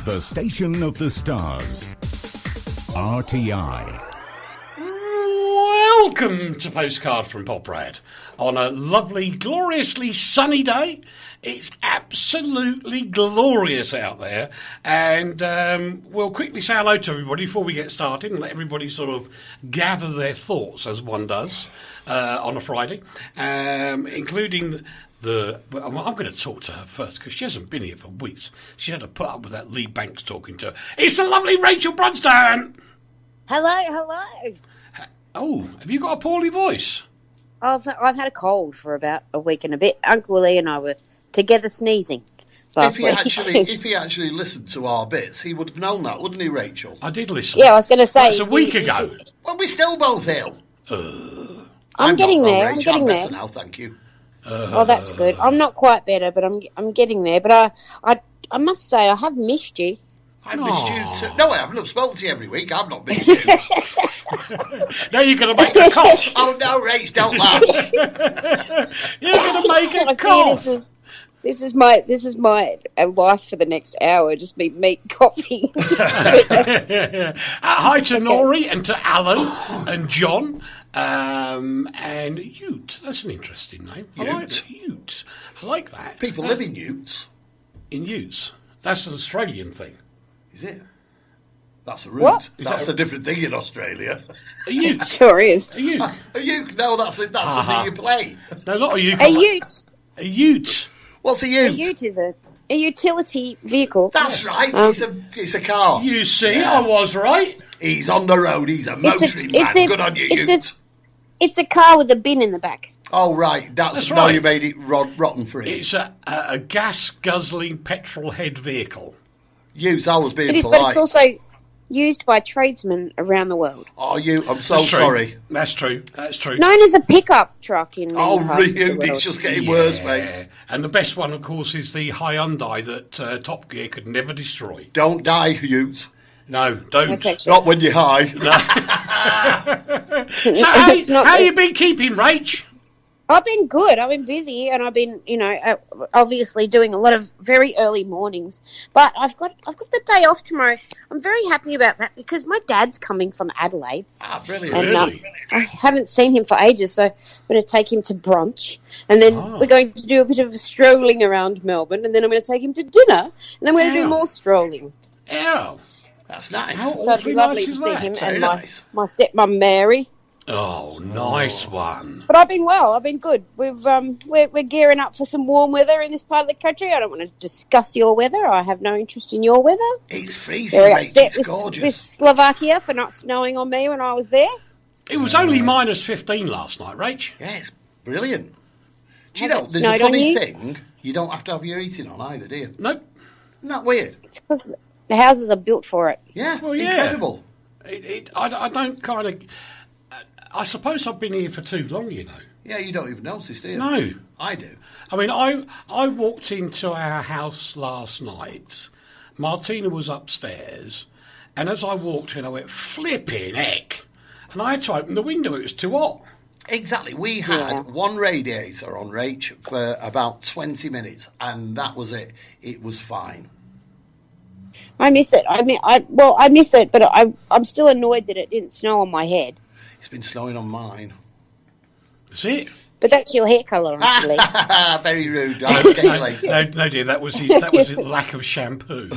The station of the stars. RTI. Welcome to Postcard from Poprad. On a lovely, gloriously sunny day. It's absolutely glorious out there. And we'll quickly say hello to everybody before we get started and let everybody sort of gather their thoughts, as one does on a Friday, including... I'm going to talk to her first because she hasn't been here for weeks. She had to put up with that Lee Banks talking to her. It's the lovely Rachel Brunston! Hello. Oh, have you got a poorly voice? I've had a cold for about a week and a bit. Uncle Lee and I were together sneezing last week. If he actually listened to our bits, he would have known that, wouldn't he, Rachel? I did listen. Yeah, I was going to say... That's a week ago. Well, we're still both ill. I'm getting there. I'm getting better there. now, thank you. Oh, that's good. I'm not quite better, but I'm getting there. But I must say, I have missed you. I missed you too. No, I haven't. I've spoken to you every week. I've not missed you. Now you're going to make a cough. Oh, no, Rach, don't laugh. You're going to make a cough. This is my life for the next hour. Just me coughing. Hi to Nori and to Alan and John and Ute. That's an interesting name. I like that. Ute. I like that. People live in Utes. In Utes. That's an Australian thing. Is it? That's a root. What? That's a different thing in Australia. A Ute. Sure is. A Ute. A Ute? No, that's something you play. No, not a Ute. A Ute. A Ute. What's a Ute? A Ute is a utility vehicle. That's right. It's a car. You see, I was right. He's on the road. He's a motoring man. Good on you, Ute. It's a car with a bin in the back. Oh, right. That's right. You made it rotten for him. It's a gas-guzzling petrol-head vehicle. Ute, I was being It is, polite. but it's also used by tradesmen around the world. Oh, I'm so That's true. sorry. That's true. That's true. Known as a pickup truck in many Oh, parts of the Ute, world. it's just getting worse, mate. Yeah. And the best one, of course, is the Hyundai that Top Gear could never destroy. Don't die, Ute. No, don't. That's actually- Not when you're high. So how you been keeping, Rach? I've been good. I've been busy, and I've been, obviously doing a lot of very early mornings. But I've got the day off tomorrow. I'm very happy about that because my dad's coming from Adelaide. Ah, brilliant. And Really? I haven't seen him for ages, so I'm going to take him to brunch, and then we're going to do a bit of strolling around Melbourne, and then I'm going to take him to dinner, and then we're going to do more strolling. Oh. That's nice. So it'd be lovely to see him Very and nice. my stepmom Mary. Oh, nice one. But I've been well. I've been good. We're gearing up for some warm weather in this part of the country. I don't want to discuss your weather. I have no interest in your weather. It's freezing, Very mate. upset It's with gorgeous. Slovakia for not snowing on me when I was there. It was only minus 15 last night, Rach. Yeah, it's brilliant. Do you Has know, it there's a snowed on funny you? thing. You don't have to have your heating on either, do you? Nope. Isn't that weird? It's because the houses are built for it. Yeah, Well, yeah. incredible. I don't kind of... I suppose I've been here for too long, you know. Yeah, you don't even notice, do you? No. I do. I mean, I walked into our house last night. Martina was upstairs. And as I walked in, I went, flipping heck. And I had to open the window. It was too hot. Exactly. We had one radiator on, Rach, for about 20 minutes, and that was it. It was fine. I miss it. I miss it, but I'm still annoyed that it didn't snow on my head. It's been snowing on mine. That's it. But that's your hair colour, actually. Very rude. I'll get you later. No, dear, that was the lack of shampoo.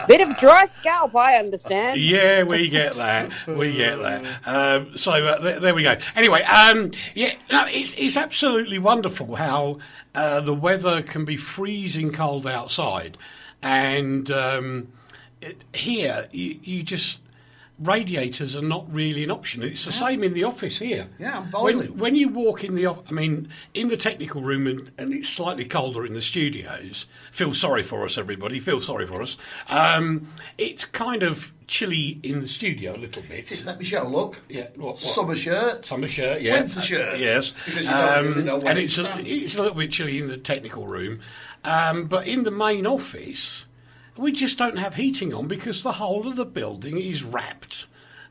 Bit of dry scalp, I understand. Yeah, we get that. We get that. There we go. Anyway, it's absolutely wonderful how the weather can be freezing cold outside, and here you just. Radiators are not really an option. It's the same in the office here. Yeah, I'm boiling. When you walk in the office, I mean, in the technical room, and it's slightly colder in the studios, feel sorry for us, everybody, feel sorry for us. It's kind of chilly in the studio a little bit. Let me show, look. Yeah, what? Summer shirt. Summer shirt, yeah. Winter shirt. Yes. Because you don't really know when and it's it's a little bit chilly in the technical room. But in the main office... we just don't have heating on because the whole of the building is wrapped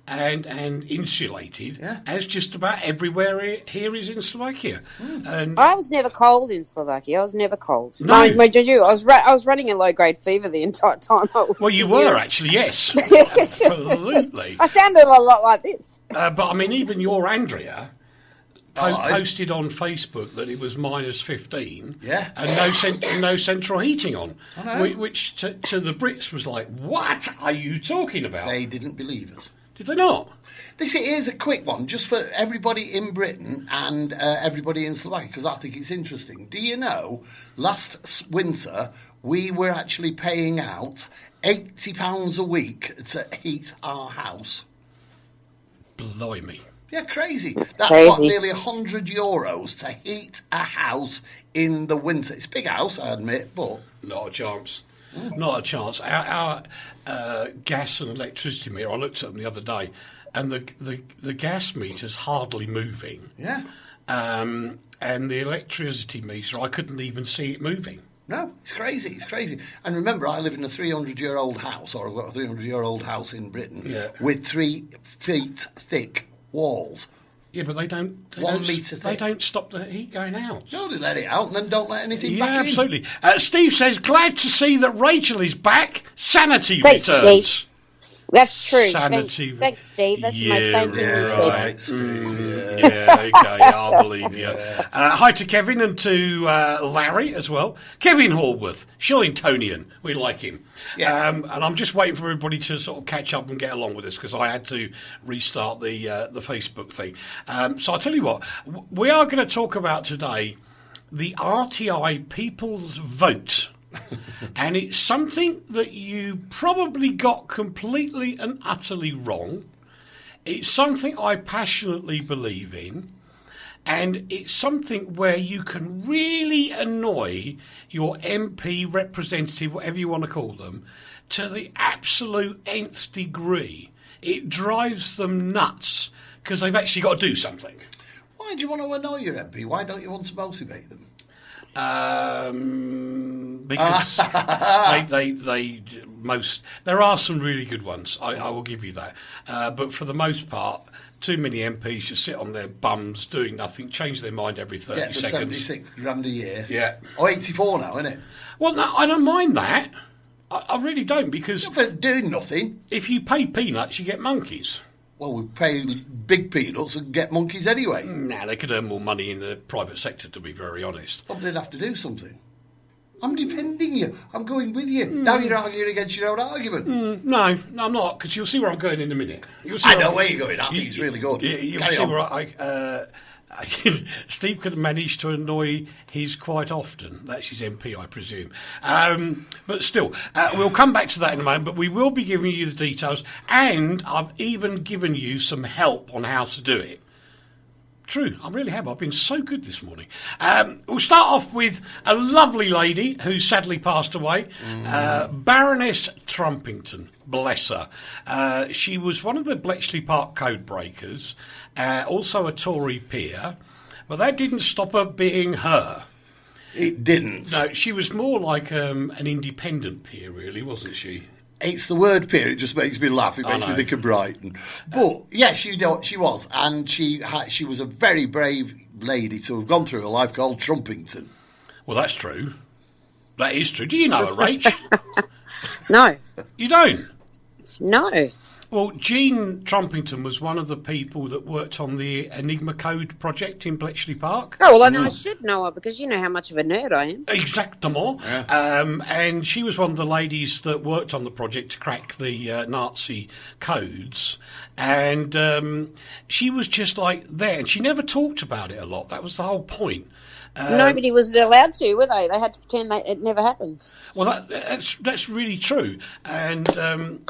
and insulated as just about everywhere here is in Slovakia. And I was never cold in Slovakia. I was never cold. No. Mind you, I was running a low-grade fever the entire time. Well, you were actually, yes. Absolutely. I sounded a lot like this. But I mean, even your Andrea posted on Facebook that it was minus 15 and no central heating on, which to the Brits was like, what are you talking about? They didn't believe us. Did they not? This is a quick one, just for everybody in Britain and everybody in Slovakia, because I think it's interesting. Do you know, last winter, we were actually paying out £80 a week to heat our house? Blimey. Yeah, crazy. That's crazy. what, nearly €100 to heat a house in the winter. It's a big house, I admit, but... Not a chance. Not a chance. Our gas and electricity meter, I looked at them the other day, and the gas meter's hardly moving. Yeah. And the electricity meter, I couldn't even see it moving. No, it's crazy. It's crazy. And remember, I live in a 300-year-old house, or I've got a 300-year-old house in Britain, with 3 feet thick walls. Yeah, but they don't. 1 metre thick. They don't stop the heat going out. No, they let it out and then don't let anything back in. Yeah, absolutely. Steve says, glad to see that Rachel is back. Sanity Thanks, returns. Steve. That's true. Sanity. Thanks, Steve. That's the most same thing you said. Right, Steve, Yeah, okay, I believe you. Hi to Kevin and to Larry as well. Kevin Horworth, Shillingtonian, we like him. Yeah. And I'm just waiting for everybody to sort of catch up and get along with this because I had to restart the Facebook thing. So I'll tell you what, we are going to talk about today the RTI People's Vote. And it's something that you probably got completely and utterly wrong. It's something I passionately believe in. And it's something where you can really annoy your MP, representative, whatever you want to call them, to the absolute nth degree. It drives them nuts because they've actually got to do something. Why do you want to annoy your MP? Why don't you want to motivate them? Because there are some really good ones. I will give you that. But for the most part, too many MPs just sit on their bums doing nothing, change their mind every 30 Get the seconds. 76 grand a year. Yeah. Oh, 84 now, isn't it? Well, no, I don't mind that. I really don't, because For doing nothing. if you pay peanuts, you get monkeys. Well, we pay big peanuts and get monkeys anyway. Nah, they could earn more money in the private sector, to be very honest. But they'd have to do something. I'm defending you. I'm going with you. Now you're arguing against your own argument. No, I'm not, because you'll see where I'm going in a minute. You'll see I know where you're going. I think it's really good. You'll Carry see on. where Steve could manage to annoy his quite often. That's his MP, I presume. But still, we'll come back to that in a moment, but we will be giving you the details, and I've even given you some help on how to do it. True, I really have. I've been so good this morning. We'll start off with a lovely lady who sadly passed away, Baroness Trumpington. Bless her. She was one of the Bletchley Park code breakers, also a Tory peer, but that didn't stop her being her. It didn't. No, she was more like an independent peer, really, wasn't she? It's the word peer. It just makes me laugh. It makes me think of Brighton. But yes, she was, and she was a very brave lady to have gone through a life called Trumpington. Well, that's true. That is true. Do you know her, Rach? No. You don't? No. Well, Jean Trumpington was one of the people that worked on the Enigma Code project in Bletchley Park. Oh, well, then I should know her because you know how much of a nerd I am. Exactement. Yeah. And she was one of the ladies that worked on the project to crack the Nazi codes. And she was just like there. And she never talked about it a lot. That was the whole point. Nobody was allowed to, were they? They had to pretend that it never happened. Well, that's really true. And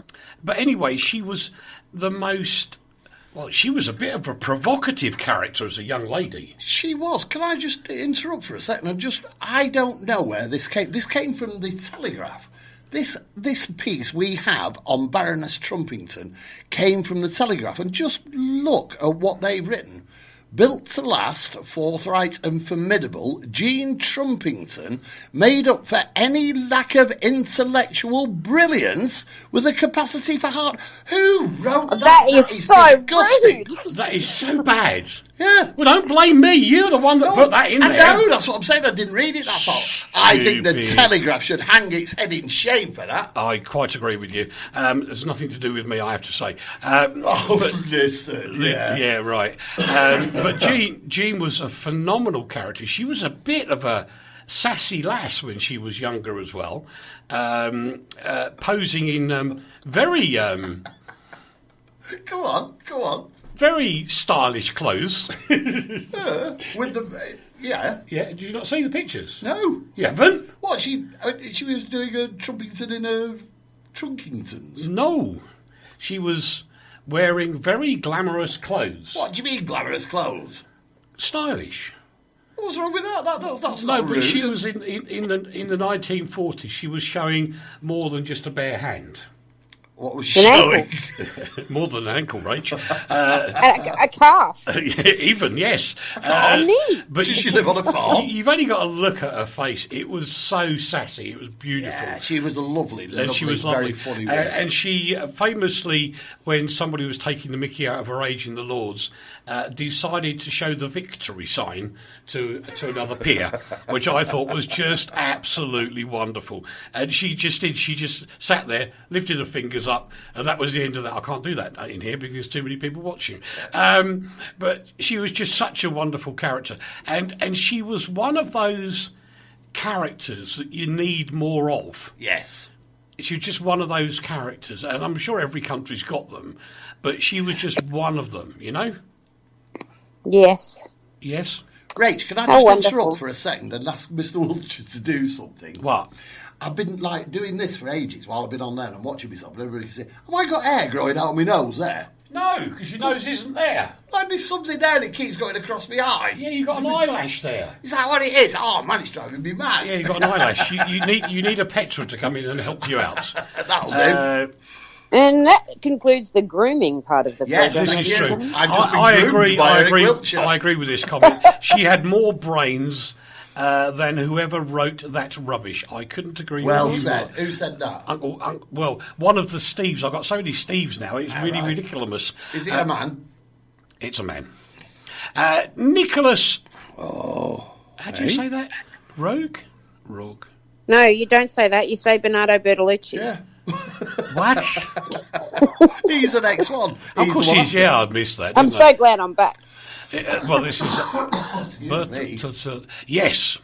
but anyway, she was the most. Well, she was a bit of a provocative character as a young lady. She was. Can I just interrupt for a second? I don't know where this came. This came from the Telegraph. This piece we have on Baroness Trumpington came from the Telegraph, and just look at what they've written. built to last, forthright and formidable, Jean Trumpington made up for any lack of intellectual brilliance with a capacity for heart. Who wrote that? That is so disgusting. rude. That is so bad. Yeah. Well, don't blame me. You're the one that put that in I there. know, that's what I'm saying. I didn't read it that far. I think the Stupid. Telegraph should hang its head in shame for that. I quite agree with you. There's nothing to do with me, I have to say. Listen, yeah. Yeah, right. But Jean was a phenomenal character. She was a bit of a sassy lass when she was younger as well, posing in very Go on. very stylish clothes. With the yeah. Yeah, did you not see the pictures? No. You haven't? What, she was doing a Trumpington in a Trunkingtons? No. She was wearing very glamorous clothes. What do you mean glamorous clothes? Stylish. What's wrong with that? That's No, not but rude. she was in the 1940s. She was showing more than just a bare hand. What was she An showing? More than an ankle, Rach. A calf. Even, yes. A knee. But Did she live on a farm? You've only got to look at her face. It was so sassy. It was beautiful. Yeah, she was a lovely, And she was lovely. very funny woman. And she famously, when somebody was taking the mickey out of her age in the Lords, decided to show the victory sign to another peer, which I thought was just absolutely wonderful. And she just did. She just sat there, lifted her fingers up, and that was the end of that. I can't do that in here because there's too many people watching. But she was just such a wonderful character. And she was one of those characters that you need more of. Yes. She was just one of those characters, and I'm sure every country's got them, but she was just one of them, you know? Yes. Yes? Rach, can I How just wonderful. interrupt for a second and ask Mr. Wiltshire to do something? What? I've been doing this for ages while I've been on there and I'm watching myself and everybody can say, have I got hair growing out of my nose there? No, because your nose isn't there. Like there's something there that keeps going across my eye. Yeah, you've got an eyelash there. Is that what it is? Oh man, it's driving me mad. Yeah, you've got an eyelash. You need a Petra to come in and help you out. That'll do. And that concludes the grooming part of the Yes, program. This is Thank you. true. I've just been I groomed agree. by I Eric agree. Wiltshire. I agree with this comment. She had more brains than whoever wrote that rubbish. I couldn't agree. Well with you said. more. Who said that? Well, one of the Steves. I've got so many Steves now. It's really right. ridiculous. Is it a man? It's a man. Nicholas. How do you say that? Rogue. No, you don't say that. You say Bernardo Bertolucci. Yeah. What? He's the next one. Of He's course the one. he is. Yeah, I'd missed that. I'm didn't so glad I'm back. I? Well, this is. me. Yes,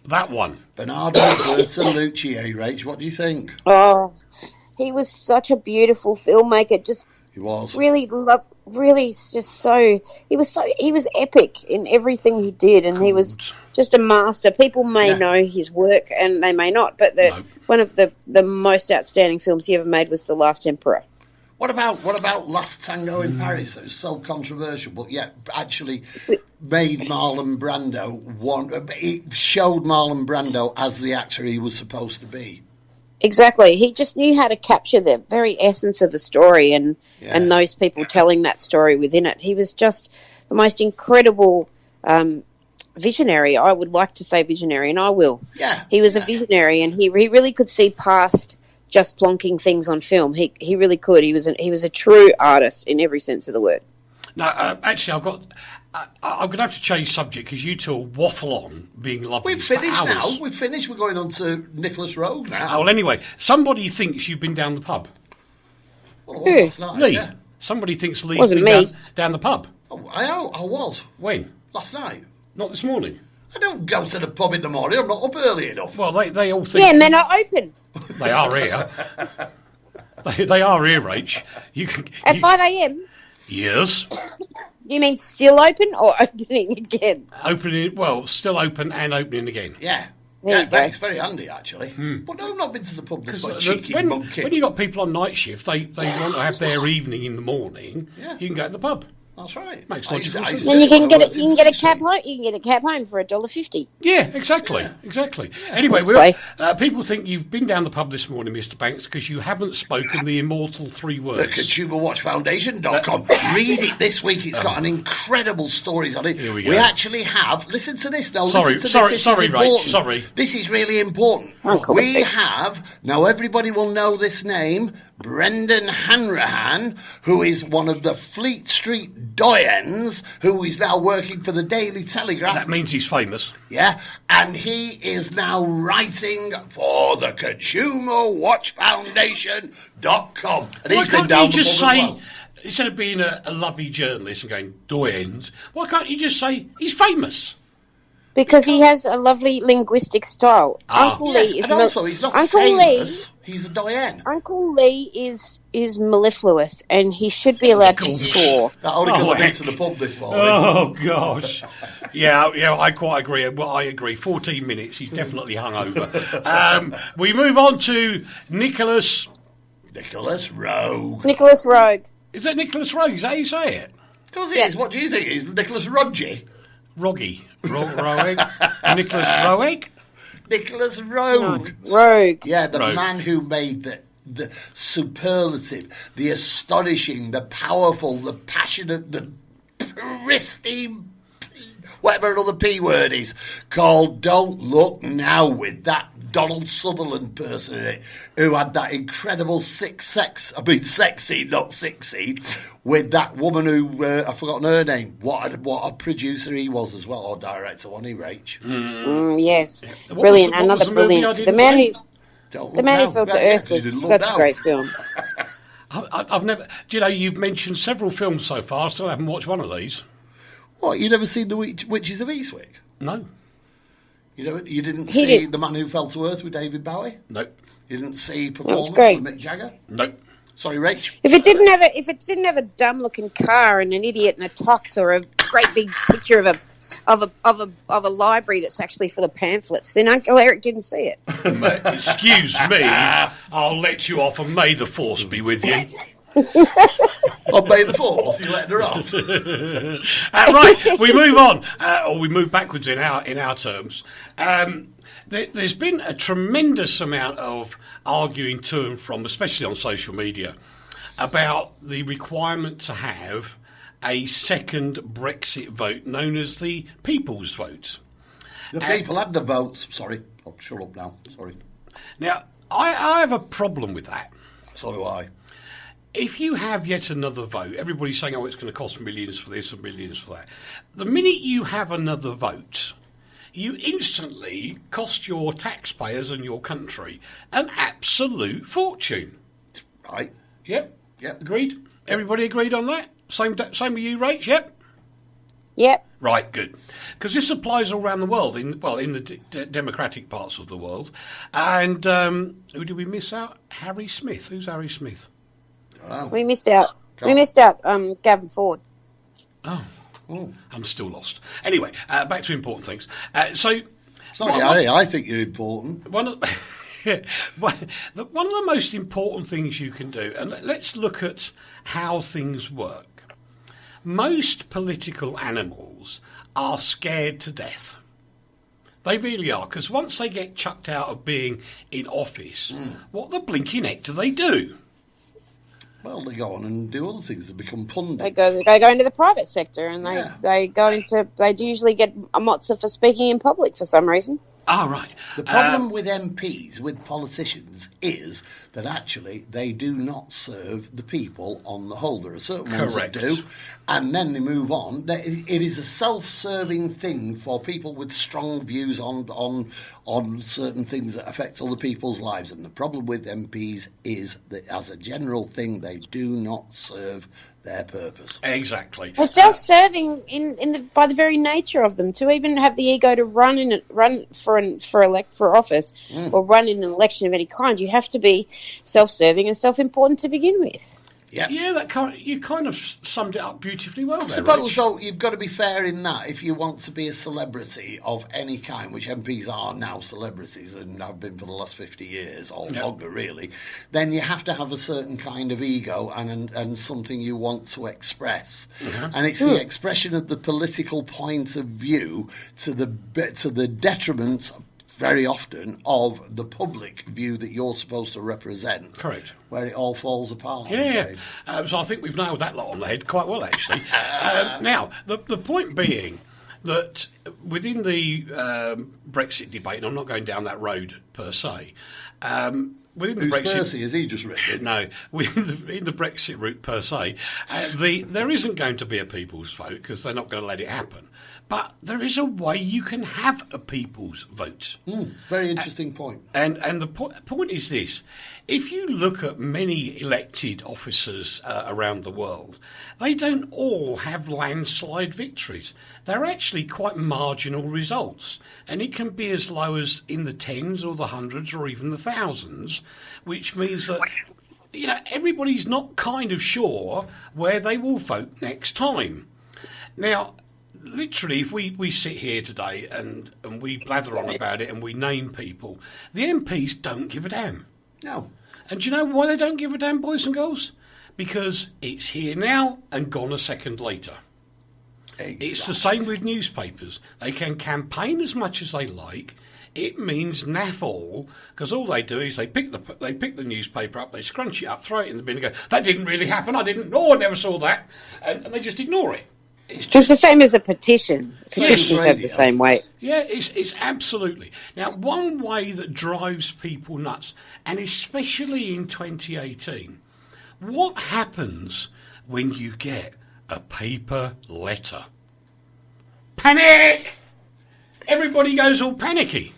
that one. Bernardo Bertolucci, Rach. What do you think? Oh, he was such a beautiful filmmaker. Just He was. really just so he was epic in everything he did, and he was just a master. People may know his work and they may not, but one of the most outstanding films he ever made was The Last Emperor. What about Last Tango in Paris? It was so controversial, but yet actually made Marlon Brando it showed Marlon Brando as the actor he was supposed to be. Exactly. He just knew how to capture the very essence of a story and those people telling that story within it. He was just the most incredible visionary. I would like to say visionary, and I will. Yeah. He was a visionary, and he really could see past just plonking things on film. He really could. He was a true artist in every sense of the word. Now, actually, I'm going to have to change subject because you two will waffle on being lovely. We've finished for hours. now. We've finished. We're going on to Nicholas Rogue now. Oh, well, anyway, somebody thinks you've been down the pub. Well, it was last night, Lee. yeah. Somebody thinks Lee's Wasn't been me. down the pub. Oh, I was. When? Last night. Not this morning. I don't go to the pub in the morning. I'm not up early enough. Well, they all think... Yeah, and they're not open They are here. they are here, Rach. at 5 a.m. Yes. You mean still open or opening again? Opening, well, still open and opening again. Yeah. There Yeah, you go. it's very handy, actually. But no, I've not been to the pub this like cheeky when monkey. you got people on night shift, they want to have their evening in the morning. Yeah. You can go to the pub. That's right. Makes I used logical to sense. do And you can when I get worked you in can get a food cab street. home. You can get a cab home for $1.50. Yeah, exactly. Anyway, This place. people think you've been down the pub this morning, Mr. Banks, because you haven't spoken the immortal 3 The words. ConsumerWatchFoundation.com. Read it this week. It's got an incredible stories on it. Here we go. actually have. Listen to this now. Sorry, listen to this. This sorry, is Rach, important. sorry. This is really important. Uncle We Vic. have now. Everybody will know this name. Brendan Hanrahan, who is one of the Fleet Street doyens, who is now working for the Daily Telegraph. That means he's famous. Yeah, and he is now writing for the ConsumerWatchFoundation.com. And he's Why been can't down you the just pub as say, well. instead of being a lovely journalist and going, doyens, why can't you just say he's famous? Because he has a lovely linguistic style. Uncle Yes, Lee is and also he's not Uncle famous. He's a doyen. Uncle Lee is mellifluous, and he should be allowed to score. That only because Oh, I've been heck. to the pub this morning. Oh, gosh. yeah, I quite agree. Well, I agree. 14 minutes, he's definitely hungover. We move on to Nicholas. Nicholas Rogue. Nicholas Rogue. Is that Nicholas Rogue? Is that how you say it? Of course he is. What do you think? He's Nicholas Rodgy. Roggy. Roeg? Nicholas Roeg? Nicholas Rogue. Rogue. Yeah, the Rogue. man who made the superlative, the astonishing, the powerful, the passionate, the pristine, whatever another P word is, called Don't Look Now, with that Donald Sutherland person in it, who had that incredible sex scene, not six scene, with that woman who, I've forgotten her name. What a producer he was as well, or director, wasn't he, Rach? Yes. What Brilliant. was the Another movie I brilliant. didn't The man see? who Don't the Look man who Now. fell to Yeah, earth he was didn't look such a down. great film. I've never. Do you know, you've mentioned several films so far. I still haven't watched one of these. What, you never seen The Witches of Eastwick? No. You didn't He see did. The Man Who Fell to Earth with David Bowie? Nope. You didn't see was Performance great. with Mick Jagger? Nope. Sorry, Rach. If it didn't have a dumb looking car and an idiot in a tux, or a great big picture of a library that's actually full of pamphlets, then Uncle Eric didn't see it. Excuse me. I'll let you off, and may the force be with you. On May the 4th, you letting her off. Right, we move on, or we move backwards in our terms. There's been a tremendous amount of arguing to and from, especially on social media, about the requirement to have a second Brexit vote known as the People's Vote. The people had the votes. Sorry, I'll shut up now. Sorry. Now, I have a problem with that. So do I. If you have yet another vote, everybody's saying, oh, it's going to cost millions for this and millions for that. The minute you have another vote, you instantly cost your taxpayers and your country an absolute fortune. Right. Yep. Yep. Agreed? Everybody agreed on that? Same with you, Rach? Yep. Yep. Right, good. Because this applies all around the world, in the democratic parts of the world. And who did we miss out? Harry Smith. Who's Harry Smith? Oh. We missed out. Gavin Ford. Oh, I'm still lost. Anyway, back to important things. Sorry, Harry, I think you're important. One of the most important things you can do, and let's look at how things work. Most political animals are scared to death. They really are, because once they get chucked out of being in office, what the blinking heck do they do? Well, they go on and do other things. They become pundits. They go into the private sector, and Yeah. they do usually get a mozza for speaking in public for some reason. Ah, right. The problem with MPs, with politicians, is that actually they do not serve the people on the whole. There are certain ones that Correct. do, and then they move on. It is a self-serving thing for people with strong views on certain things that affect other people's lives. And the problem with MPs is that, as a general thing, they do not serve their purpose. Exactly. They're self-serving by the very nature of them. To even have the ego to run for office or run in an election of any kind, you have to be self-serving and self-important to begin with. Yeah. Yeah, you kind of summed it up beautifully well. I there, suppose, Rich. though, you've got to be fair in that if you want to be a celebrity of any kind, which MPs are now celebrities and have been for the last 50 years, or longer, really, then you have to have a certain kind of ego and something you want to express. And it's the expression of the political point of view to the detriment very often of the public view that you're supposed to represent. Correct. Where it all falls apart. Yeah. So I think we've nailed that lot on the head quite well, actually. Now, the point being that within the Brexit debate, and I'm not going down that road per se, within the Brexit, Percy, has he just written? No, in the Brexit route per se, there isn't going to be a people's vote because they're not going to let it happen. But there is a way you can have a people's vote. Very interesting point. And the point is this. If you look at many elected officers around the world, they don't all have landslide victories. They're actually quite marginal results. And it can be as low as in the tens or the hundreds or even the thousands, which means that everybody's not kind of sure where they will vote next time. Now, literally, if we sit here today and we blather on about it and we name people, the MPs don't give a damn. No. And do you know why they don't give a damn, boys and girls? Because it's here now and gone a second later. Exactly. It's the same with newspapers. They can campaign as much as they like. It means naff all, because all they do is they pick the newspaper up, they scrunch it up, throw it in the bin and go, that didn't really happen, I never saw that. And they just ignore it. It's the same as a petition. Petitions have the same weight. Yeah, it's absolutely. Now, one way that drives people nuts, and especially in 2018, what happens when you get a paper letter? Panic! Everybody goes all panicky.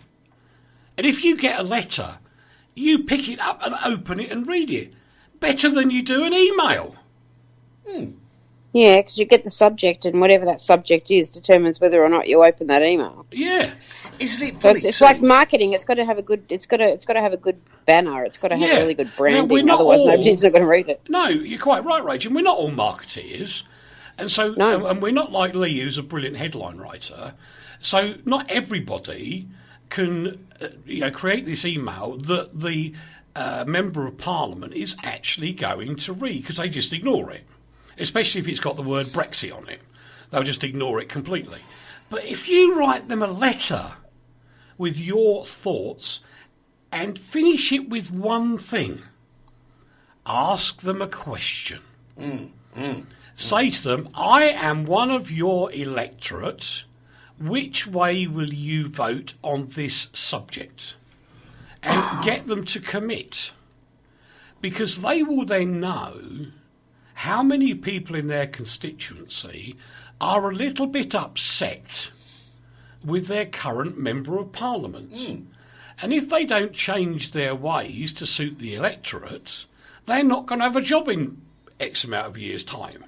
And if you get a letter, you pick it up and open it and read it. Better than you do an email. Yeah, because you get the subject, and whatever that subject is determines whether or not you open that email. Yeah, isn't it So funny? it's like marketing. It's got to have a good. It's got to have a good banner. It's got to have really good branding. Now, Otherwise, nobody's not going to read it. No, you're quite right, Rach. And we're not all marketeers, and so and we're not like Lee, who's a brilliant headline writer. So not everybody can create this email that the member of Parliament is actually going to read, because they just ignore it. Especially if it's got the word Brexit on it. They'll just ignore it completely. But if you write them a letter with your thoughts and finish it with one thing, ask them a question. Say to them, I am one of your electorate. Which way will you vote on this subject? And get them to commit. Because they will then know how many people in their constituency are a little bit upset with their current Member of Parliament. And if they don't change their ways to suit the electorate, they're not going to have a job in X amount of years' time.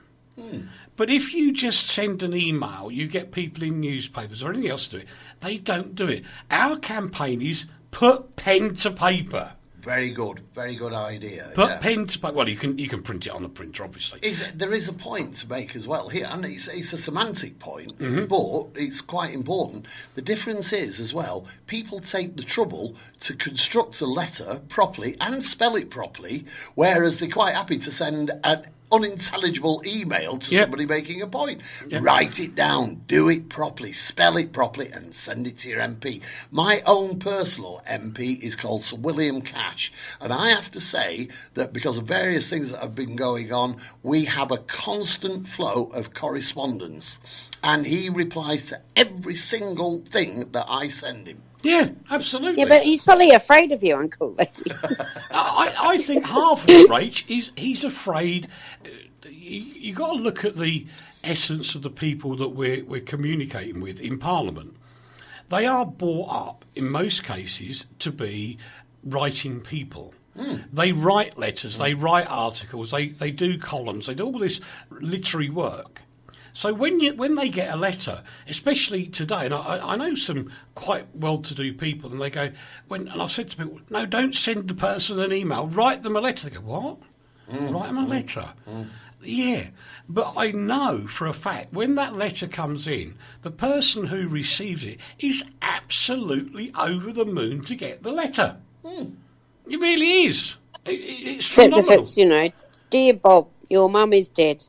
But if you just send an email, you get people in newspapers or anything else to do it, they don't do it. Our campaign is put pen to paper. Very good idea. Put pen to paper. Well, you can print it on the printer, obviously. There is a point to make as well here, and it's a semantic point, but it's quite important. The difference is, as well, people take the trouble to construct a letter properly and spell it properly, whereas they're quite happy to send an unintelligible email to somebody making a point. Write it down, do it properly, spell it properly, and send it to your MP. My own personal MP is called Sir William Cash, and I have to say that because of various things that have been going on, we have a constant flow of correspondence, and he replies to every single thing that I send him. Yeah, absolutely. Yeah, but he's probably afraid of you, Uncle Lee. I think half of it, Rach, is he's afraid. You got to look at the essence of the people that we're communicating with in Parliament. They are brought up, in most cases, to be writing people. They write letters, they write articles, they do columns, they do all this literary work. So when they get a letter, especially today, and I know some quite well-to-do people, and they go, and I've said to people, no, don't send the person an email, write them a letter. They go, what? Write them a letter. Yeah, but I know for a fact when that letter comes in, the person who receives it is absolutely over the moon to get the letter. It really is. It's Except phenomenal. if it's, dear Bob, your mum is dead.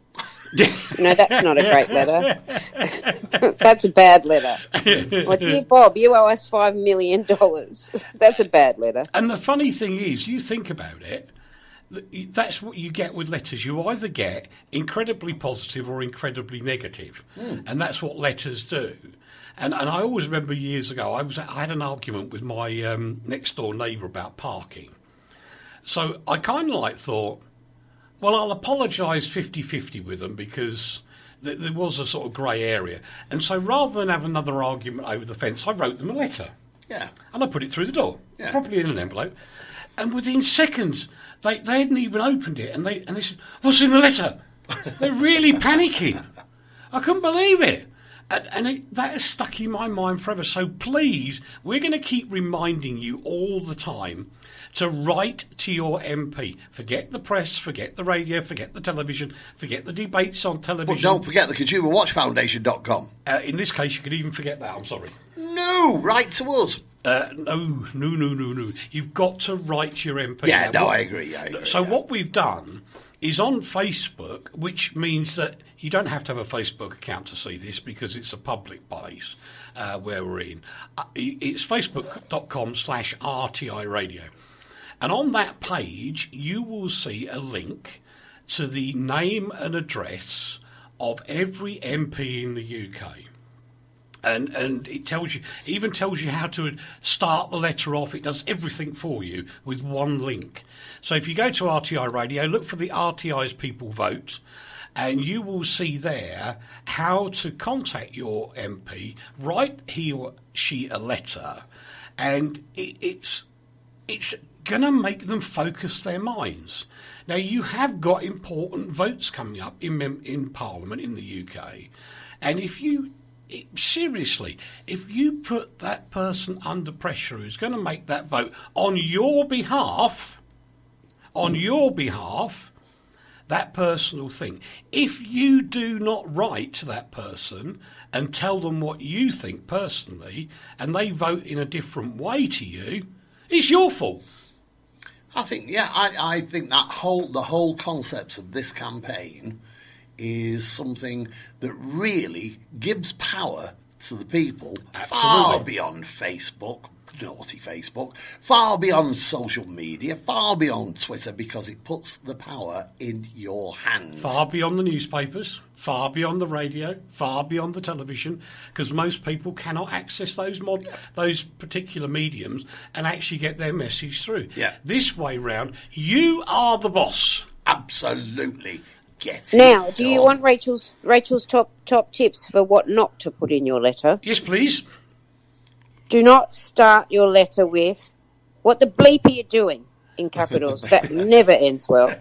That's not a great letter. That's a bad letter. Well, dear Bob, you owe us $5 million. That's a bad letter. And the funny thing is, you think about it, that's what you get with letters. You either get incredibly positive or incredibly negative. And that's what letters do. And I always remember years ago, I had an argument with my next door neighbour about parking. So I kind of thought, well, I'll apologise 50-50 with them because there was a sort of grey area. And so rather than have another argument over the fence, I wrote them a letter. Yeah. And I put it through the door, Yeah. properly in an envelope. And within seconds, they hadn't even opened it. And they said, what's in the letter? They're really panicking. I couldn't believe it. And that has stuck in my mind forever. So please, we're going to keep reminding you all the time to write to your MP. Forget the press, forget the radio, forget the television, forget the debates on television. But don't forget the ConsumerWatchFoundation.com. In this case, you could even forget that. I'm sorry. No, write to us. No. You've got to write to your MP. Yeah, Now, I agree. So what we've done is on Facebook, which means that you don't have to have a Facebook account to see this because it's a public place where we're in. It's facebook.com/RTI Radio. And on that page, you will see a link to the name and address of every MP in the UK. And it tells you how to start the letter off. It does everything for you with one link. So if you go to RTI Radio, look for the RTI's People Vote, and you will see there how to contact your MP, write he or she a letter, and it's going to make them focus their minds. Now, you have got important votes coming up in Parliament in the UK, and if you put that person under pressure who's going to make that vote on your behalf, that person will think. If you do not write to that person and tell them what you think personally, and they vote in a different way to you, it's your fault. I think the whole concept of this campaign is something that really gives power to the people. Absolutely. Far beyond Facebook, naughty Facebook, far beyond social media, far beyond Twitter, because it puts the power in your hands. Far beyond the newspapers, far beyond the radio, far beyond the television, because most people cannot access those particular mediums and actually get their message through. Yeah. This way round, you are the boss. Absolutely. Now, do you want Rachel's top tips for what not to put in your letter? Yes, please. Do not start your letter with, what the bleep are you doing, in capitals. That never ends well.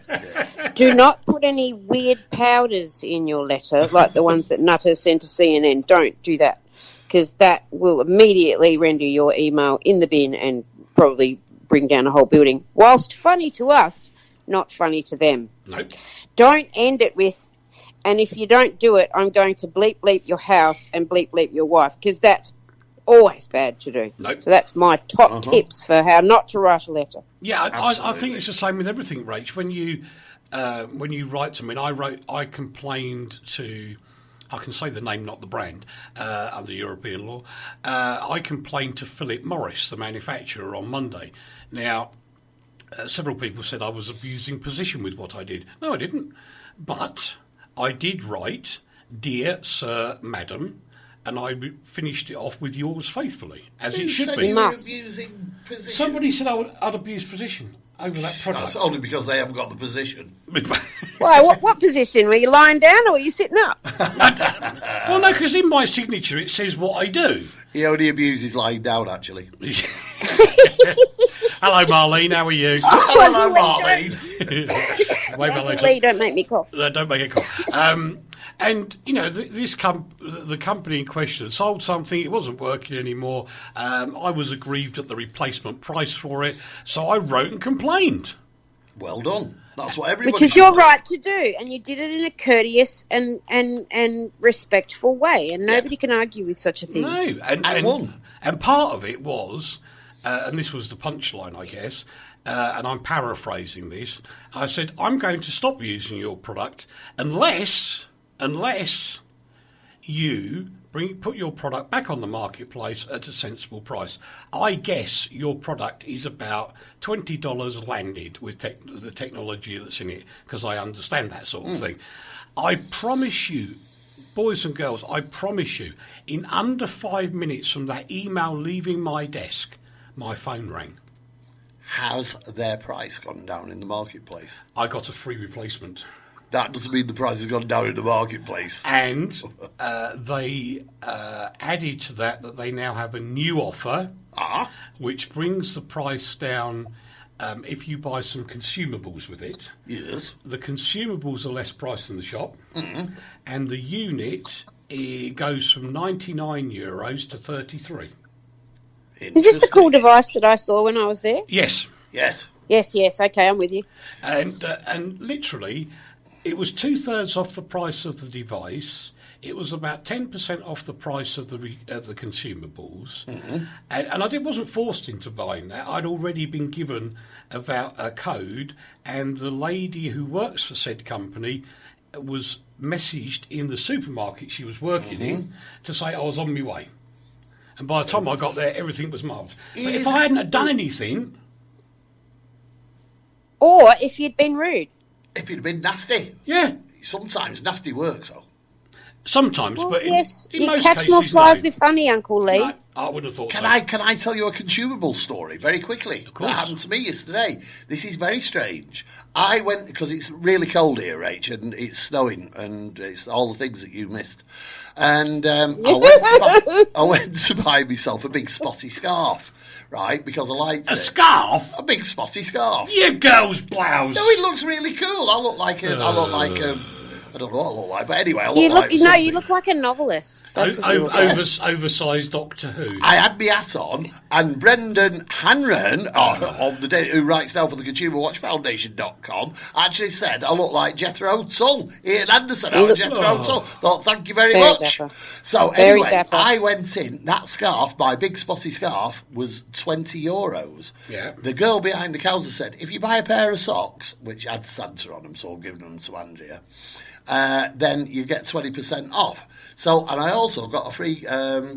Do not put any weird powders in your letter, like the ones that Nutter sent to CNN. Don't do that, because that will immediately render your email in the bin and probably bring down a whole building. Whilst funny to us, not funny to them. Nope. Don't end it with, and if you don't do it, I'm going to bleep your house and bleep your wife, because that's always bad to do. Nope. So that's my top tips for how not to write a letter. Yeah, I think it's the same with everything, Rach. When you write to me, and I complained to, I can say the name, not the brand, under European law. I complained to Philip Morris, the manufacturer, on Monday. Now, several people said I was abusing position with what I did. No, I didn't. But I did write, "Dear Sir, Madam," and I finished it off with "yours faithfully," as it should be. You were abusing position? Somebody said I'd abuse position over that product. That's only because they haven't got the position. Why? What position? Were you lying down or were you sitting up? Well, no, because in my signature it says what I do. He only abuses lying down, actually. Hello, Marlene. How are you? Hello, Marlene. Wait, Marlene. Lee, don't make me cough. Don't make it cough. And, you know, the company in question had sold something. It wasn't working anymore. I was aggrieved at the replacement price for it. So I wrote and complained. Well done. That's what everybody. Which is your right to do, and you did it in a courteous and respectful way, and nobody can argue with such a thing. No, and part of it was, and this was the punchline, I guess, and I'm paraphrasing this. I said, I'm going to stop using your product unless you put your product back on the marketplace at a sensible price. I guess your product is about $20 landed with the technology that's in it, because I understand that sort of thing. I promise you, boys and girls, I promise you, in under 5 minutes from that email leaving my desk, my phone rang. Has their price gone down in the marketplace? I got a free replacement. That doesn't mean the price has gone down in the marketplace. And they added to that they now have a new offer, which brings the price down if you buy some consumables with it. Yes. The consumables are less priced than the shop, and the unit goes from €99 to 33. Is this the cool device that I saw when I was there? Yes. Yes. Yes. Okay, I'm with you. And literally, it was 2/3 off the price of the device. It was about 10% off the price of the consumables. And I wasn't forced into buying that. I'd already been given about a code, and the lady who works for said company was messaged in the supermarket she was working in to say I was on my way. And by the time I got there, everything was marvellous. But if I hadn't have done anything... Or if you'd been rude. If you'd been nasty. Yeah. Sometimes nasty works, though. Sometimes, Well, but yes, in you most catch cases, more flies no. with honey, Uncle Lee. No, I would have thought Can so. I tell you a consumable story very quickly? Of course. That happened to me yesterday. This is very strange. I went, because it's really cold here, Rach, and it's snowing, and it's all the things that you missed. And I went to buy myself a big spotty scarf, right? Because I liked A it. scarf? A big spotty scarf. You girl's blouse. No, it looks really cool. I look like I don't know what I look like, but anyway, I look You like something. you look like a novelist. That's what you look like. Oversized Doctor Who. I had my hat on, and Brendan Hanrahan, on the day, who writes now for the ConsumerWatchFoundation.com, actually said I look like Jethro Tull. Ian Anderson, Jethro Tull. Thought, thank you very much. Dapper. So Very anyway, dapper. I went in. That scarf, my big spotty scarf, was €20. Yeah. The girl behind the counter said, if you buy a pair of socks, which had Santa on them, so I'm giving them to Andrea, then you get 20% off. So, and I also got a free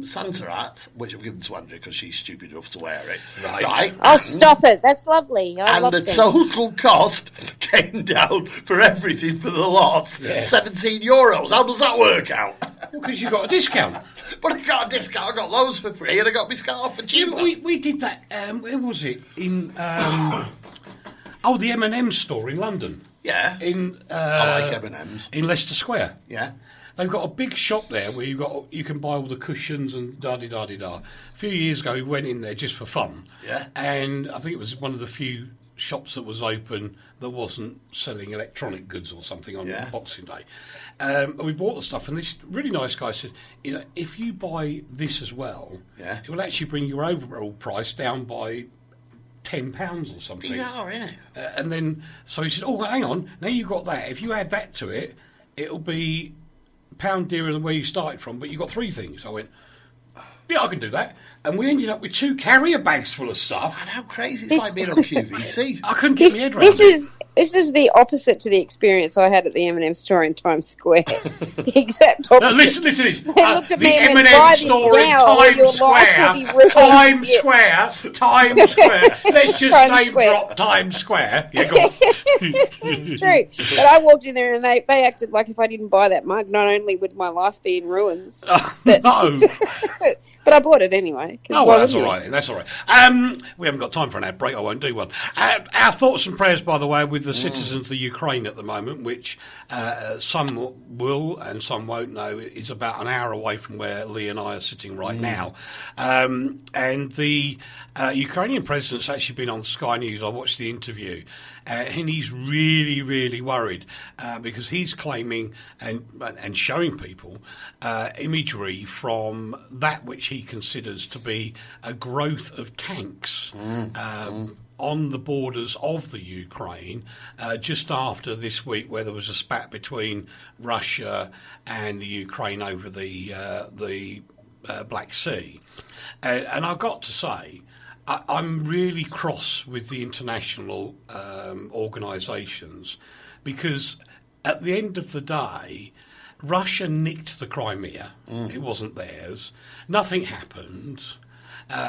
Santa hat, which I've given to Andrea because she's stupid enough to wear it. Right. Oh, stop it. That's lovely. I And love the Santa. total cost came down for everything for the lot, €17. How does that work out? Because you got a discount. But I got a discount. I got loads for free, and I got my scarf for cheaper. We did that. Where was it? In the M&M store in London. Yeah. I like M&Ms. In Leicester Square. Yeah. They've got a big shop there where you can buy all the cushions and da-di-da-di-da. A few years ago, we went in there just for fun. Yeah. And I think it was one of the few shops that was open that wasn't selling electronic goods or something on Boxing Day. And we bought the stuff, and this really nice guy said, if you buy this as well, it will actually bring your overall price down by £10 or something. Bizarre, isn't it? And then, so he said, oh, well, hang on, now you've got that. If you add that to it, it'll be £1 dearer than where you started from, but you've got 3 things. I went, yeah, I can do that. And we ended up with 2 carrier bags full of stuff. And how crazy it's like being on QVC. I couldn't get my head around it. This is the opposite to the experience I had at the M&M store in Times Square. The exact opposite. No, listen to this. They looked at The me and went, M&M "Buy this store in now, or your Times life will be Square. ruined." Times Yeah. Square. Let's just Times name Square. drop Times Square. Yeah, go on. It's true. But I walked in there and they acted like if I didn't buy that mug, not only would my life be in ruins, No. but I bought it anyway. Oh, well, that's all right. That's all right. We haven't got time for an ad break. I won't do one. Our thoughts and prayers, by the way, with the citizens of the Ukraine at the moment, which some will and some won't know, is about an hour away from where Lee and I are sitting right now. And the Ukrainian president's actually been on Sky News. I watched the interview. And he's really, really worried because he's claiming and showing people imagery from that which he considers to be a growth of tanks on the borders of the Ukraine just after this week, where there was a spat between Russia and the Ukraine over the Black Sea. And I've got to say, I'm really cross with the international organisations, because at the end of the day, Russia nicked the Crimea. It wasn't theirs. Nothing happened.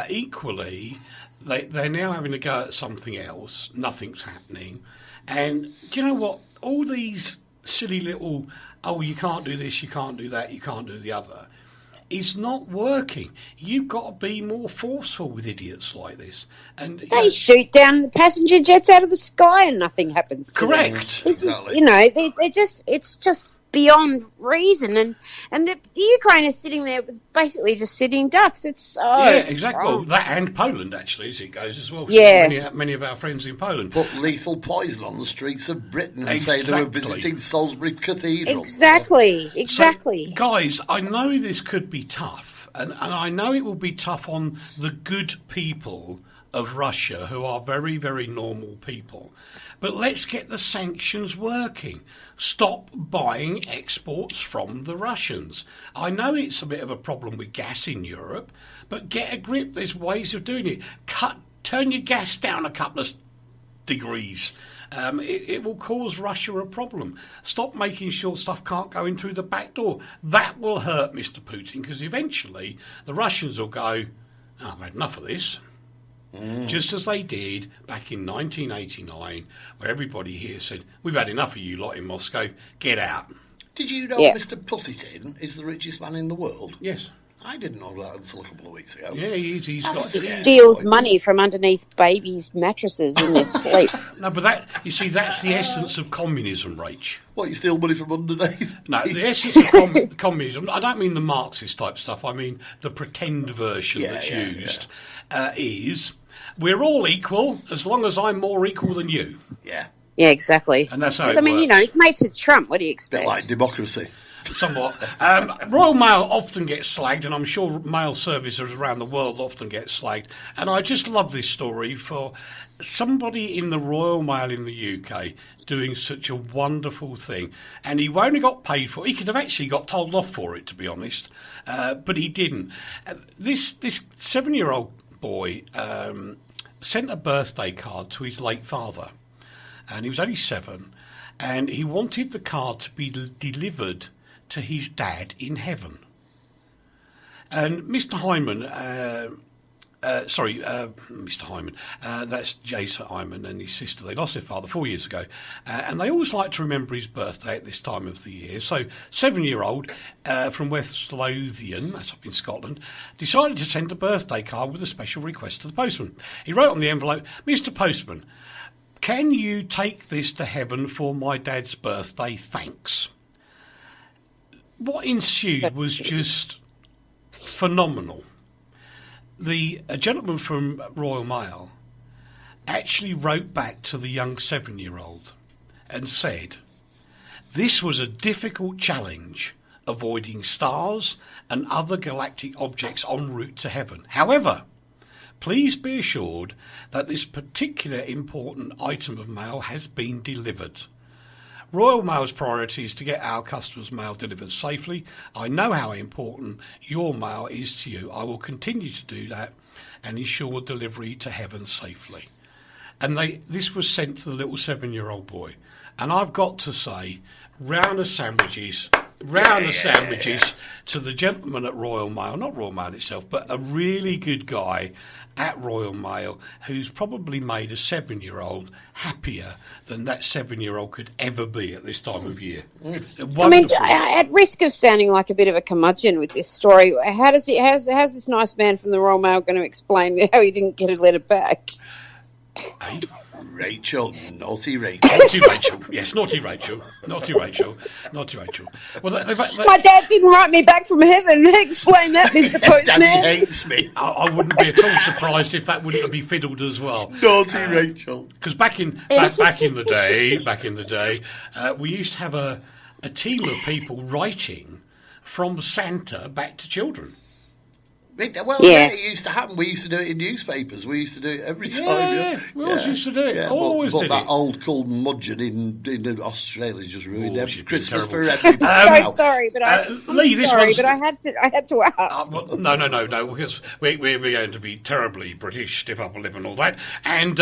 Equally, they're now having to go at something else. Nothing's happening. And do you know what? All these silly little, oh, you can't do this, you can't do that, you can't do the other, is not working. You've got to be more forceful with idiots like this. And they shoot down the passenger jets out of the sky and nothing happens to them. Correct. This is, it's just beyond reason, and the Ukraine is sitting there basically just sitting ducks. It's so exactly. wrong. Well, that and Poland, actually, as it goes as well. Yeah. Many of our friends in Poland put lethal poison on the streets of Britain and say they were visiting Salisbury Cathedral. Exactly. So, guys, I know this could be tough, and I know it will be tough on the good people of Russia, who are very, very normal people. But let's get the sanctions working. Stop buying exports from the Russians. I know it's a bit of a problem with gas in Europe, but get a grip. There's ways of doing it. Turn your gas down a couple of degrees. It will cause Russia a problem. Stop making sure stuff can't go in through the back door. That will hurt Mr. Putin, because eventually the Russians will go, I've had enough of this. Just as they did back in 1989, where everybody here said, we've had enough of you lot in Moscow, get out. Did you know Mr. Putin is the richest man in the world? Yes. I didn't know that until a couple of weeks ago. Yeah, he steals money from underneath babies' mattresses in their sleep. No, but that's the essence of communism, Rach. What, you steal money from underneath? No, the essence of communism, I don't mean the Marxist type stuff, I mean the pretend version that's used, is we're all equal as long as I'm more equal than you. Yeah. Yeah, exactly. And that's how I mean, works. He's mates with Trump. What do you expect? Bit like democracy. Somewhat. Royal Mail often gets slagged, and I'm sure mail services around the world often get slagged. And I just love this story for somebody in the Royal Mail in the UK doing such a wonderful thing. And he only got paid for it. He could have actually got told off for it, to be honest, but he didn't. This 7-year-old boy sent a birthday card to his late father, and he was only 7, and he wanted the card to be delivered to his dad in heaven. And Mr. Hyman, Mr. Hyman, that's Jason Hyman and his sister. They lost their father 4 years ago, and they always like to remember his birthday at this time of the year. So 7-year-old from West Lothian, that's up in Scotland, decided to send a birthday card with a special request to the postman. He wrote on the envelope, "Mr. Postman, can you take this to heaven for my dad's birthday? Thanks." What ensued was just phenomenal. A gentleman from Royal Mail actually wrote back to the young 7-year-old and said, "This was a difficult challenge, avoiding stars and other galactic objects en route to heaven. However, please be assured that this particular important item of mail has been delivered. Royal Mail's priority is to get our customers' mail delivered safely. I know how important your mail is to you. I will continue to do that and ensure delivery to heaven safely." And this was sent to the little 7-year-old boy. And I've got to say, round of sandwiches to the gentleman at Royal Mail, not Royal Mail itself, but a really good guy at Royal Mail who's probably made a 7-year-old happier than that 7-year-old could ever be at this time of year. I mean, at risk of sounding like a bit of a curmudgeon with this story, how's this nice man from the Royal Mail going to explain how he didn't get a letter back? Hey? Rachel, naughty Rachel. Naughty Rachel. Yes, naughty Rachel. Naughty Rachel. Naughty Rachel. Well, my dad didn't write me back from heaven. Explain that, Mr. Postman. Daddy hates me. I wouldn't be at all surprised if that wouldn't be fiddled as well. Naughty Rachel. Because back in the day, we used to have a team of people writing from Santa back to children. It used to happen. We used to do it in newspapers. We used to do it every time. Yeah. We always used to do it. Always but did that it. old cool mudgeon in Australia just ruined Christmas for terrible. everybody. I'm so sorry, but Lee, this one's- I had to ask. No, because we're going to be terribly British, stiff upper lip and all that, and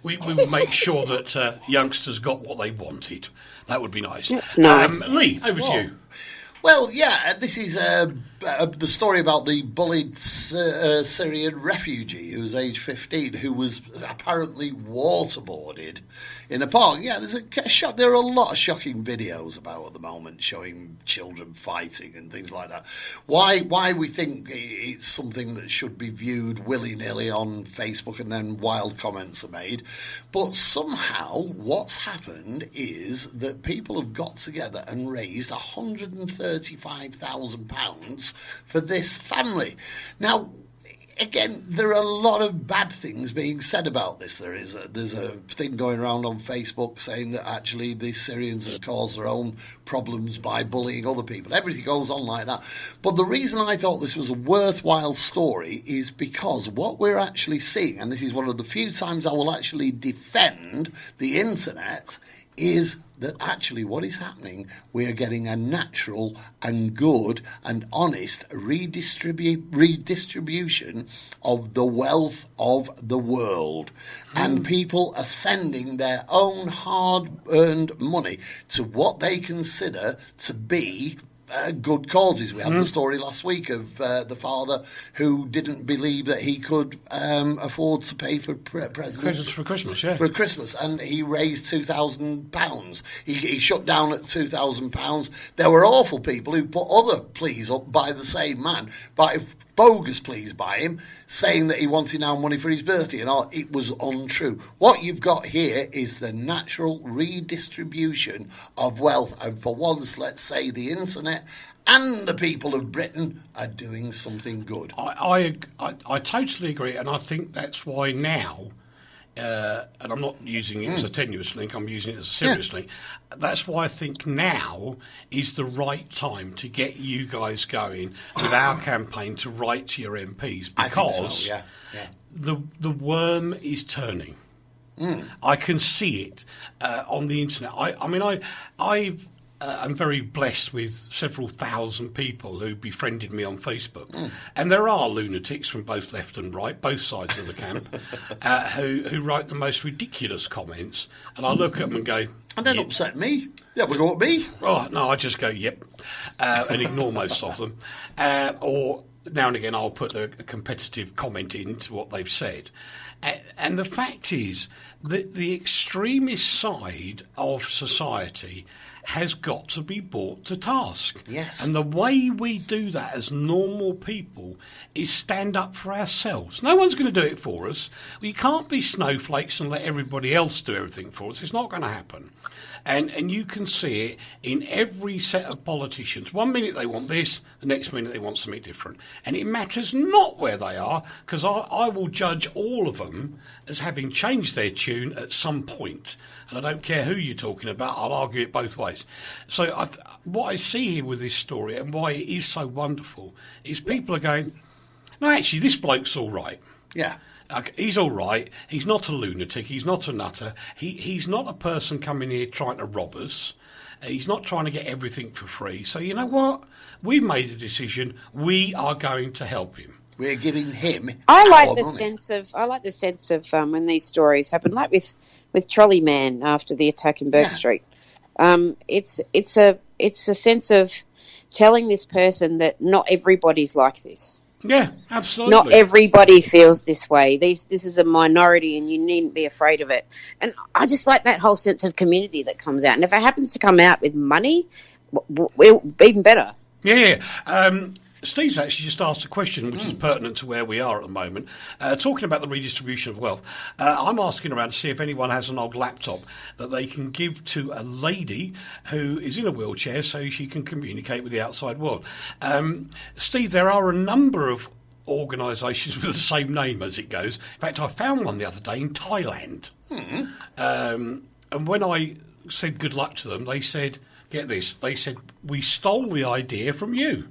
we will make sure that youngsters got what they wanted. That would be nice. That's nice. Lee, over to you. Well, this is the story about the bullied Syrian refugee who was age 15, who was apparently waterboarded in a park. Yeah, there are a lot of shocking videos about at the moment showing children fighting and things like that. Why we think it's something that should be viewed willy-nilly on Facebook and then wild comments are made. But somehow what's happened is that people have got together and raised £135,000 for this family. Now, again, there are a lot of bad things being said about this. There's a thing going around on Facebook saying that actually the Syrians have caused their own problems by bullying other people. Everything goes on like that. But the reason I thought this was a worthwhile story is because what we're actually seeing, and this is one of the few times I will actually defend the internet, is that actually what is happening, we are getting a natural and good and honest redistribution of the wealth of the world. And people are sending their own hard-earned money to what they consider to be good causes. We had the story last week of the father who didn't believe that he could afford to pay for presents for Christmas, yeah. For Christmas, and he raised £2,000. He shut down at £2,000. There were awful people who put other pleas up by the same man, by bogus pleas by him, saying that he wanted now money for his birthday, and all. It was untrue. What you've got here is the natural redistribution of wealth, and for once, let's say the internet and the people of Britain are doing something good. I totally agree, and I think that's why now, and I'm not using it as a tenuous link, I'm using it as a serious link. That's why I think now is the right time to get you guys going with our campaign to write to your MPs, because I think so, the worm is turning. I can see it on the internet. I'm very blessed with several thousand people who befriended me on Facebook. And there are lunatics from both left and right, both sides of the camp, who write the most ridiculous comments. And I look at them and go... And then upset me. Yeah, we go at me. Oh, no, I just go, yep, and ignore most of them. Or now and again I'll put a competitive comment into what they've said. And the fact is that the extremist side of society has got to be brought to task. Yes. And the way we do that as normal people is stand up for ourselves. No one's going to do it for us. We can't be snowflakes and let everybody else do everything for us. It's not going to happen. And you can see it in every set of politicians. One minute they want this, the next minute they want something different. And it matters not where they are, because I will judge all of them as having changed their tune at some point. And I don't care who you're talking about, I'll argue it both ways. So what I see here with this story, and why it is so wonderful, is people are going, no, actually, this bloke's all right. Yeah. He's all right. He's not a lunatic. He's not a nutter. He's not a person coming here trying to rob us. He's not trying to get everything for free. So you know what? We've made a decision. We are going to help him. We're giving him. I like the sense of when these stories happen, like with Trolley Man after the attack in Burke Street. It's a sense of telling this person that not everybody's like this. Yeah, absolutely. Not everybody feels this way. This is a minority, and you needn't be afraid of it. And I just like that whole sense of community that comes out. And if it happens to come out with money, even better. Yeah. Steve's actually just asked a question which is pertinent to where we are at the moment. Talking about the redistribution of wealth, I'm asking around to see if anyone has an old laptop that they can give to a lady who is in a wheelchair so she can communicate with the outside world. Steve, there are a number of organisations with the same name as it goes. In fact, I found one the other day in Thailand. And when I said good luck to them, they said, get this, they said, we stole the idea from you.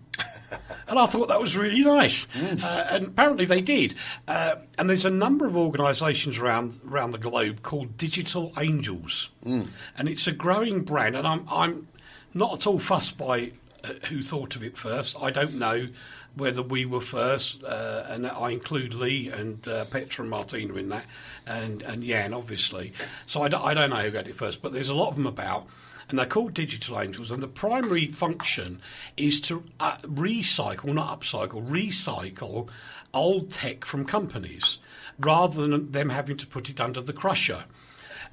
And I thought that was really nice. And apparently they did. And there's a number of organisations around the globe called Digital Angels. And it's a growing brand. And I'm not at all fussed by who thought of it first. I don't know whether we were first, and I include Lee and Petra and Martina in that, and Jan, obviously. So I don't know who got it first, but there's a lot of them about. And they're called Digital Angels, and the primary function is to recycle, not upcycle, recycle old tech from companies, rather than them having to put it under the crusher.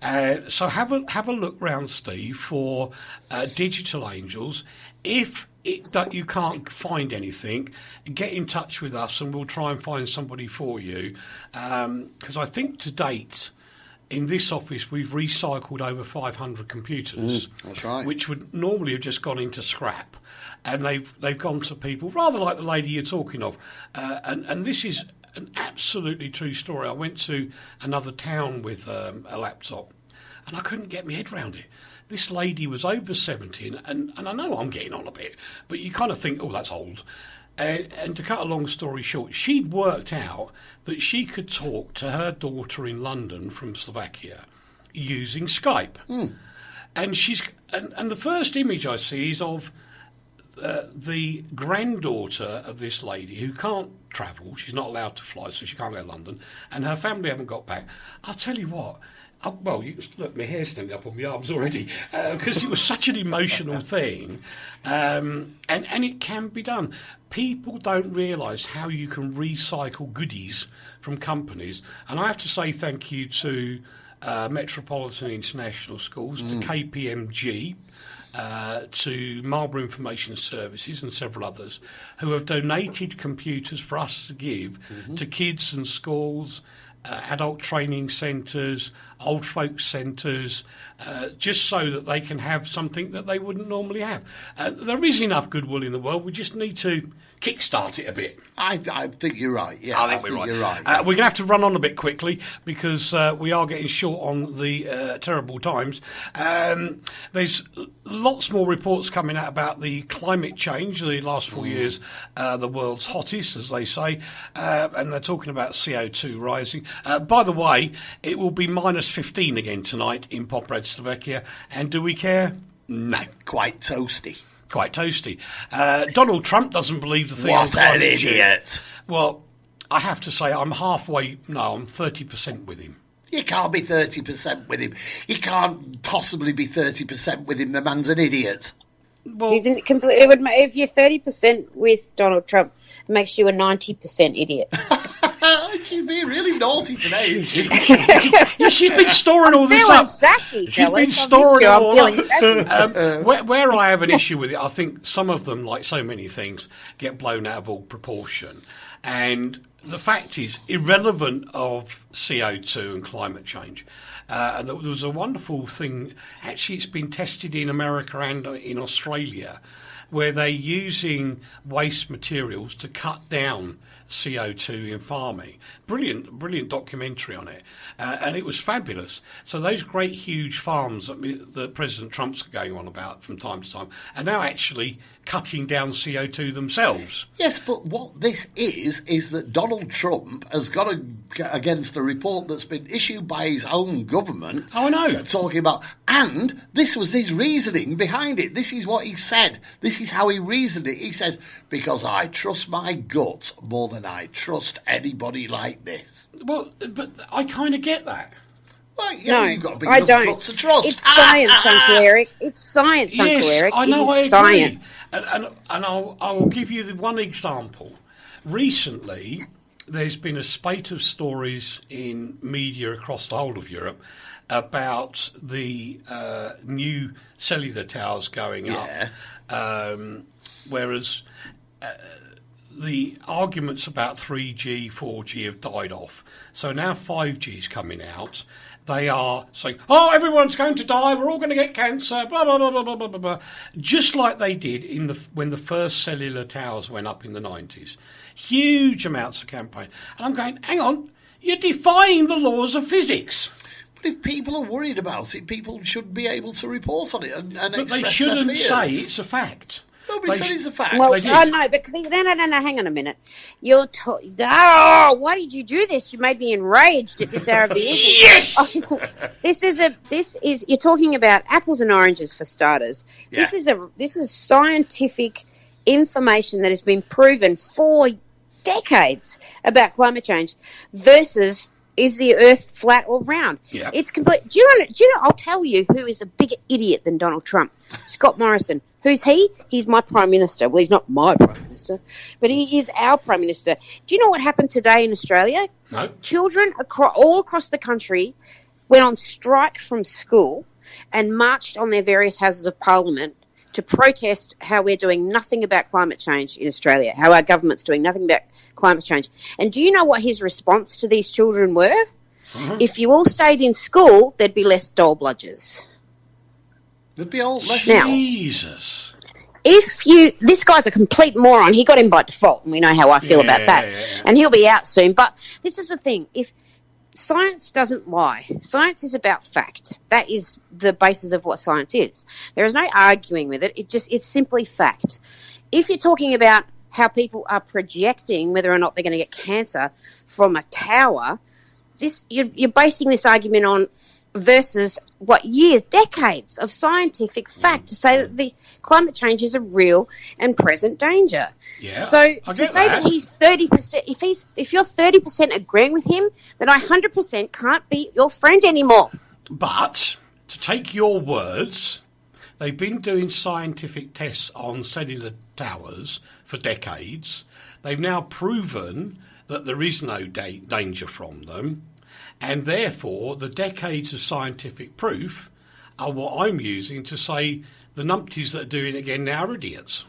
So have a look round, Steve, for Digital Angels. If that you can't find anything, get in touch with us, and we'll try and find somebody for you. Because I think to date, in this office, we've recycled over 500 computers. That's right. Which would normally have just gone into scrap. And they've gone to people, rather like the lady you're talking of. And this is an absolutely true story. I went to another town with a laptop, and I couldn't get my head around it. This lady was over 70, and I know I'm getting on a bit, but you kind of think, oh, that's old. And to cut a long story short, she'd worked out that she could talk to her daughter in London from Slovakia using Skype. And and the first image I see is of the granddaughter of this lady who can't travel. She's not allowed to fly, so she can't go to London, and her family haven't got back. I'll tell you what. Well, look, my hair's standing up on my arms already, because it was such an emotional thing, and it can be done. People don't realise how you can recycle goodies from companies, and I have to say thank you to Metropolitan International Schools, to KPMG, to Marlborough Information Services and several others, who have donated computers for us to give to kids and schools, adult training centres, old folks centres, just so that they can have something that they wouldn't normally have. There is enough goodwill in the world. We just need to kickstart it a bit. I think you're right. Yeah, I think we're right. You're right. We're going to have to run on a bit quickly because we are getting short on the terrible times. There's lots more reports coming out about the climate change. The last 4 years, the world's hottest, as they say, and they're talking about CO2 rising. By the way, it will be minus 15 again tonight in Poprad, Slovakia. And do we care? No. Quite toasty. Quite toasty. Donald Trump doesn't believe the thing. What an idiot. Well, I have to say I'm 30% with him. You can't be 30% with him. You can't possibly be 30% with him. The man's an idiot. Well, it would, if you're 30% with Donald Trump, it makes you a 90% idiot. She's being really naughty today. She's been storing all this up. Sassy, She's been storing all up. Where I have an issue with it, I think some of them, like so many things, get blown out of all proportion. And the fact is, irrelevant of CO2 and climate change, and there was a wonderful thing, actually it's been tested in America and in Australia, where they're using waste materials to cut down CO2 in farming. Brilliant documentary on it, and it was fabulous. So those great huge farms that President Trump's going on about from time to time are now actually cutting down CO2 themselves. Yes, but what this is that Donald Trump has got against a report that's been issued by his own government. Oh, I know. Talking about, and this was his reasoning behind it. This is what he said. This is how he reasoned it. He says, because I trust my gut more than I trust anybody like this. Well, but I kind of get that. Well, No, you've got to be I don't. guts to trust. It's science, Uncle Eric. It's science, Yes, Uncle Eric. I know, It I is agree. science. And I will give you one example. Recently, there's been a spate of stories in media across the whole of Europe about the new cellular towers going up, whereas the arguments about 3G, 4G have died off. So now 5G is coming out. They are saying, oh, everyone's going to die, we're all going to get cancer, blah, blah, blah, blah, blah, blah, blah. Just like they did when the first cellular towers went up in the 90s. Huge amounts of campaign. And I'm going, hang on, you're defying the laws of physics. But if people are worried about it, people should be able to report on it and But express they their shouldn't fears. say it's a fact. No, Nobody said it's a fact. Well, They did. no, but no, hang on a minute. Why did you do this? You made me enraged at this hour of the evening. Yes! This is you're talking about apples and oranges for starters. Yeah. This is scientific information that has been proven for decades about climate change versus is the Earth flat or round? Yeah. It's complete. Do you know? I'll tell you who is a bigger idiot than Donald Trump. Scott Morrison. Who's he? He's my Prime Minister. Well, he's not my Prime Minister, but he is our Prime Minister. Do you know what happened today in Australia? No. Children all across the country went on strike from school and marched on their various houses of parliament to protest how we're doing nothing about climate change in Australia, how our government's doing nothing about climate change. And do you know what his response to these children were? Mm-hmm. If you all stayed in school, there'd be less dole bludgers. There'd be all less. Now, Jesus. This guy's a complete moron. He got in by default, and we know how I feel about that. Yeah. And he'll be out soon. But this is the thing. If science doesn't lie, science is about fact. That is the basis of what science is. There is no arguing with it. It's simply fact. If you're talking about how people are projecting whether or not they're going to get cancer from a tower, you're basing this argument on versus decades of scientific fact to say that the climate change is a real and present danger. Yeah, So I to get say that he's 30%, if you're 30% agreeing with him, then I 100% can't be your friend anymore. But, to take your words, they've been doing scientific tests on cellular towers for decades. They've now proven that there is no danger from them. And therefore, the decades of scientific proof are what I'm using to say the numpties that are doing it again now are idiots.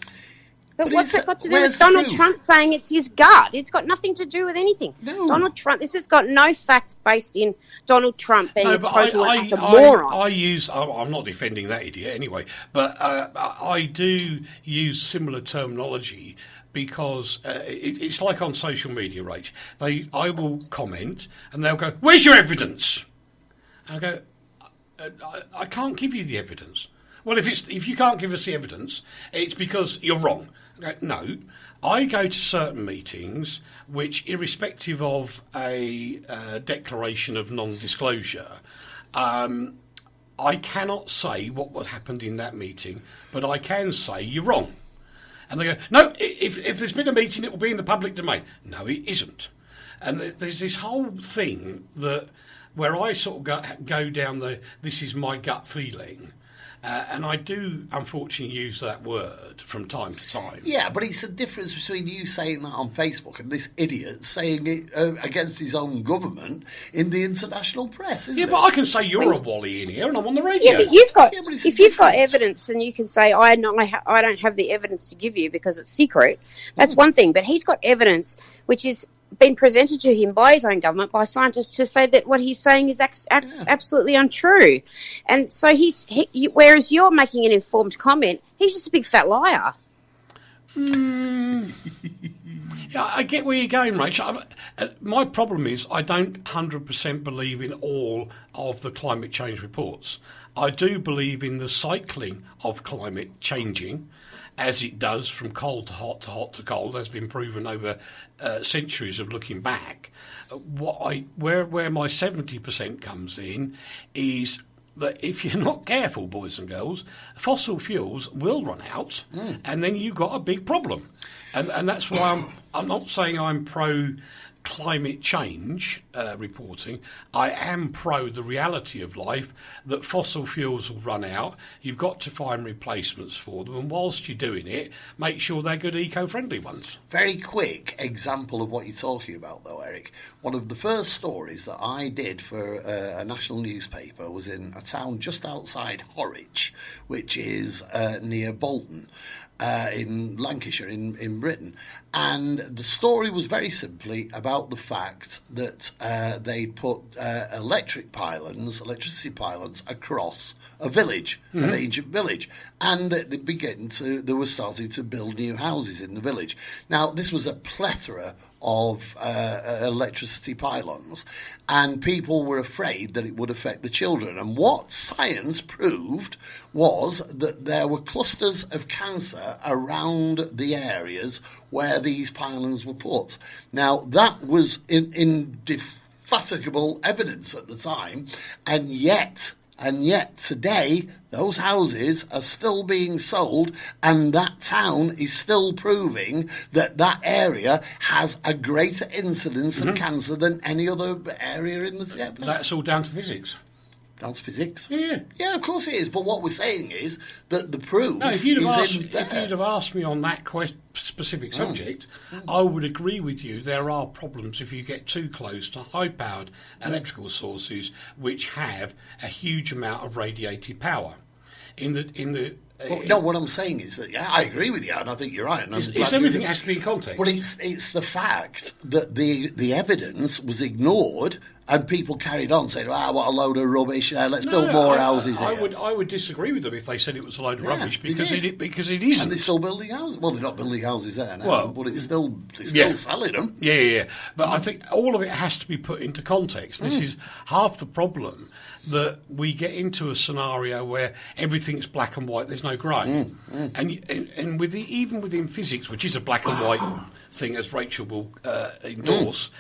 But what's that got to do with Donald Trump saying it's his gut? It's got nothing to do with anything. No. Donald Trump, this has got no facts based in Donald Trump being a total and utter moron. I'm not defending that idiot anyway, but I do use similar terminology because it's like on social media, Rach. I will comment and they'll go, "Where's your evidence?" And I go, I can't give you the evidence. Well, if you can't give us the evidence, it's because you're wrong. No, I go to certain meetings which, irrespective of a declaration of non-disclosure, I cannot say what happened in that meeting, but I can say you're wrong. And they go, "No, if there's been a meeting, it will be in the public domain." No, it isn't. And there's this whole thing where I sort of go down this is my gut feeling. And I do, unfortunately, use that word from time to time. Yeah, but it's a difference between you saying that on Facebook and this idiot saying it against his own government in the international press, isn't it? Yeah, but I can say you're a wally in here and I'm on the radio. Yeah, but you've got Yeah, but it's if you've got different. evidence, and you can say I don't have the evidence to give you because it's secret. That's one thing. But he's got evidence which is been presented to him by his own government, by scientists, to say that what he's saying is absolutely untrue. And so whereas you're making an informed comment, he's just a big fat liar. Yeah, I get where you're going, Rach. My problem is I don't 100% believe in all of the climate change reports. I do believe in the cycling of climate changing, as it does from cold to hot to hot to cold, has been proven over centuries of looking back. Where my 70% comes in is that if you're not careful, boys and girls, fossil fuels will run out, and then you've got a big problem. And that's why I'm not saying I'm pro climate change reporting. I am pro the reality of life that fossil fuels will run out. You've got to find replacements for them, and whilst you're doing it, make sure they're good eco-friendly ones. Very quick example of what you're talking about, though, Eric. One of the first stories that I did for a national newspaper was in a town just outside Horwich, which is near Bolton. In Lancashire, in Britain. And the story was very simply about the fact that they put electricity pylons across a village, an ancient village, and they were starting to build new houses in the village. Now, this was a plethora of electricity pylons, and people were afraid that it would affect the children. And what science proved was that there were clusters of cancer around the areas where these pylons were put. Now, that was indefatigable evidence at the time, and yet today those houses are still being sold, and that town is still proving that that area has a greater incidence of cancer than any other area in the place. That's all down to physics. Down to physics? Yeah. Yeah, of course it is. But what we're saying is that the proof No, if you'd is have asked me on that specific subject, I would agree with you. There are problems if you get too close to high-powered electrical sources which have a huge amount of radiated power. What I'm saying is that, yeah, I agree with you, and I think you're right. And everything has to be in context. But it's the fact that the evidence was ignored, and people carried on saying, what a load of rubbish, let's build more houses here. I would disagree with them if they said it was a load of rubbish, because it isn't. And they're still building houses. Well, they're not building houses there now, but they're still selling them. Yeah. But I think all of it has to be put into context. This is half the problem, that we get into a scenario where everything's black and white, there's no grey. And even within physics, which is a black and white thing, as Rachel will endorse,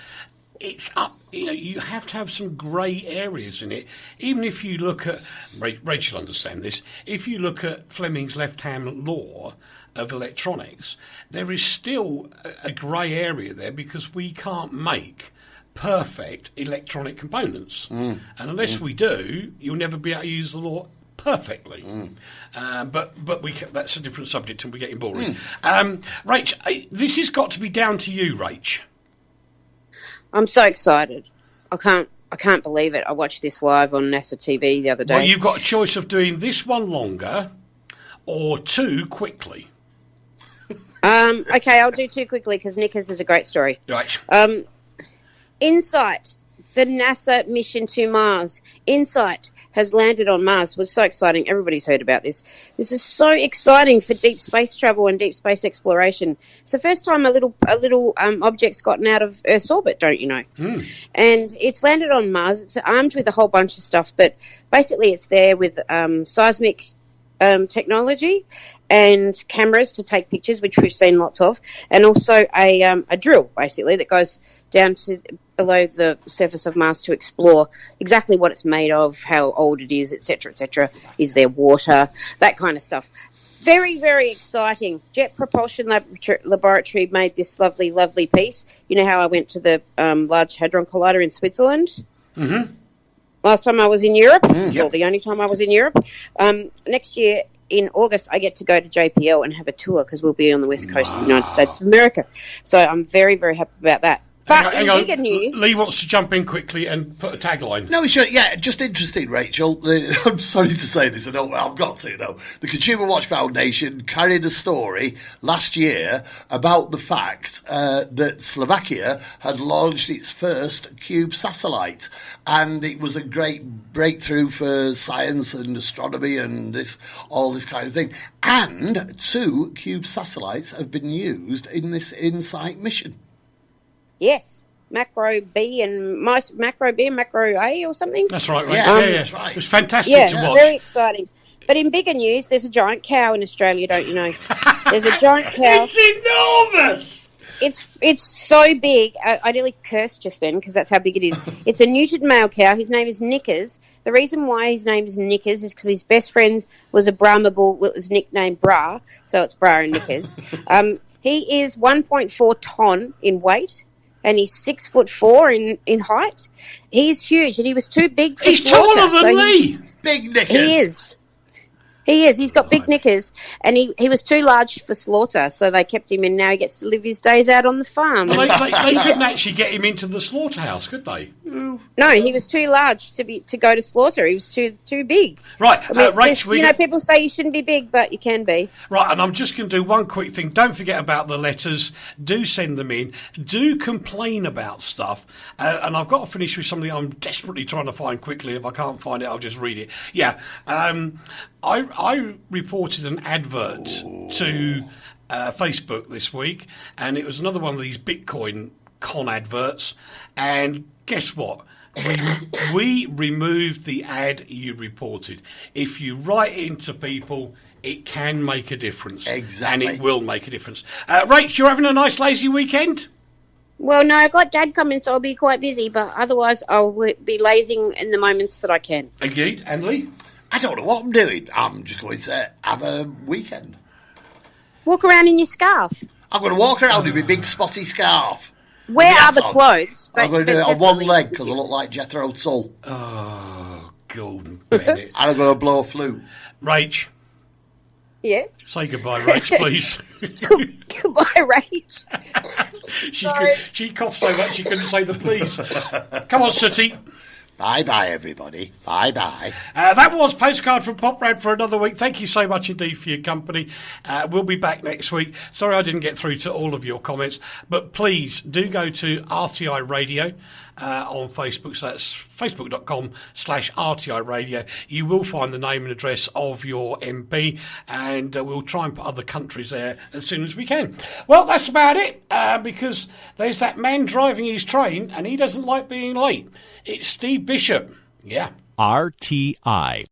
it's up. You have to have some grey areas in it. Even if you look at Rachel, understand this. If you look at Fleming's left-hand law of electronics, there is still a grey area there, because we can't make perfect electronic components, and unless we do, you'll never be able to use the law perfectly. But that's a different subject, and we're getting boring. Rach, this has got to be down to you, Rach. I'm so excited. I can't believe it. I watched this live on NASA TV the other day. Well, you've got a choice of doing this one longer or two quickly. Okay, I'll do two quickly, because Nickers is a great story. Right. InSight, the NASA mission to Mars. InSight has landed on Mars. It was so exciting. Everybody's heard about this. This is so exciting for deep space travel and deep space exploration. It's the first time a little object's gotten out of Earth's orbit, don't you know? And it's landed on Mars. It's armed with a whole bunch of stuff, but basically it's there with seismic technology and cameras to take pictures, which we've seen lots of, and also a drill, basically, that goes down to below the surface of Mars to explore exactly what it's made of, how old it is, etc., etc. Is there water? That kind of stuff. Very, very exciting. Jet Propulsion Laboratory made this lovely, lovely piece. You know how I went to the Large Hadron Collider in Switzerland? Mm-hmm. Last time I was in Europe? Well, the only time I was in Europe. Next year, in August, I get to go to JPL and have a tour, because we'll be on the west coast of the United States of America. So I'm very, very happy about that. But in bigger news... Lee wants to jump in quickly and put a tagline. No, sure. Yeah, just interesting, Rachel. I'm sorry to say this. I've got to, though. The Consumer Watch Foundation carried a story last year about the fact that Slovakia had launched its first Cube satellite. And it was a great breakthrough for science and astronomy and all this kind of thing. And 2 Cube satellites have been used in this InSight mission. Yes, Macro B and Macro A or something. That's right, right? Yeah, that's right. It was fantastic to watch. Very exciting. But in bigger news, there's a giant cow in Australia, don't you know? There's a giant cow. It's enormous! It's so big. I nearly cursed just then, because that's how big it is. It's a neutered male cow. His name is Knickers. The reason why his name is Knickers is because his best friend was a Brahma bull that was nicknamed Bra, so it's Bra and Knickers. He is 1.4 tonne in weight. And he's 6'4" in height. He's huge, and he was too big for He's slaughter. taller than Lee. Big knickers. He is. He's got big knickers, and he was too large for slaughter, so they kept him in. Now he gets to live his days out on the farm. Well, they couldn't actually get him into the slaughterhouse, could they? No, he was too large to go to slaughter. He was too big. Right, Rach, people say you shouldn't be big, but you can be. Right, and I'm just going to do one quick thing. Don't forget about the letters. Do send them in. Do complain about stuff. And I've got to finish with something I'm desperately trying to find quickly. If I can't find it, I'll just read it. Yeah, I reported an advert to Facebook this week, and it was another one of these Bitcoin con adverts. And guess what? We removed the ad you reported. If you write into people, it can make a difference. Exactly. And it will make a difference. Rach, you're having a nice lazy weekend? Well, no, I've got Dad coming, so I'll be quite busy, but otherwise I'll be lazing in the moments that I can. Agreed. And Lee? I don't know what I'm doing. I'm just going to have a weekend. Walk around in your scarf. I'm going to walk around with my big spotty scarf. Wear other clothes. I'm going to do it on one leg because I look like Jethro Tull. Oh, Gordon Bennett. And I'm going to blow a flute. Rach. Yes? Say goodbye, Rach, please. Goodbye, Rach. She coughed so much she couldn't say the please. Come on, Sooty. Bye-bye, everybody. Bye-bye. That was Postcard from Poprad for another week. Thank you so much indeed for your company. We'll be back next week. Sorry I didn't get through to all of your comments, but please do go to RTI Radio on Facebook. So that's facebook.com/RTI Radio. You will find the name and address of your MP, and we'll try and put other countries there as soon as we can. Well, that's about it, because there's that man driving his train, and he doesn't like being late. It's Steve Bishop. Yeah. RTI.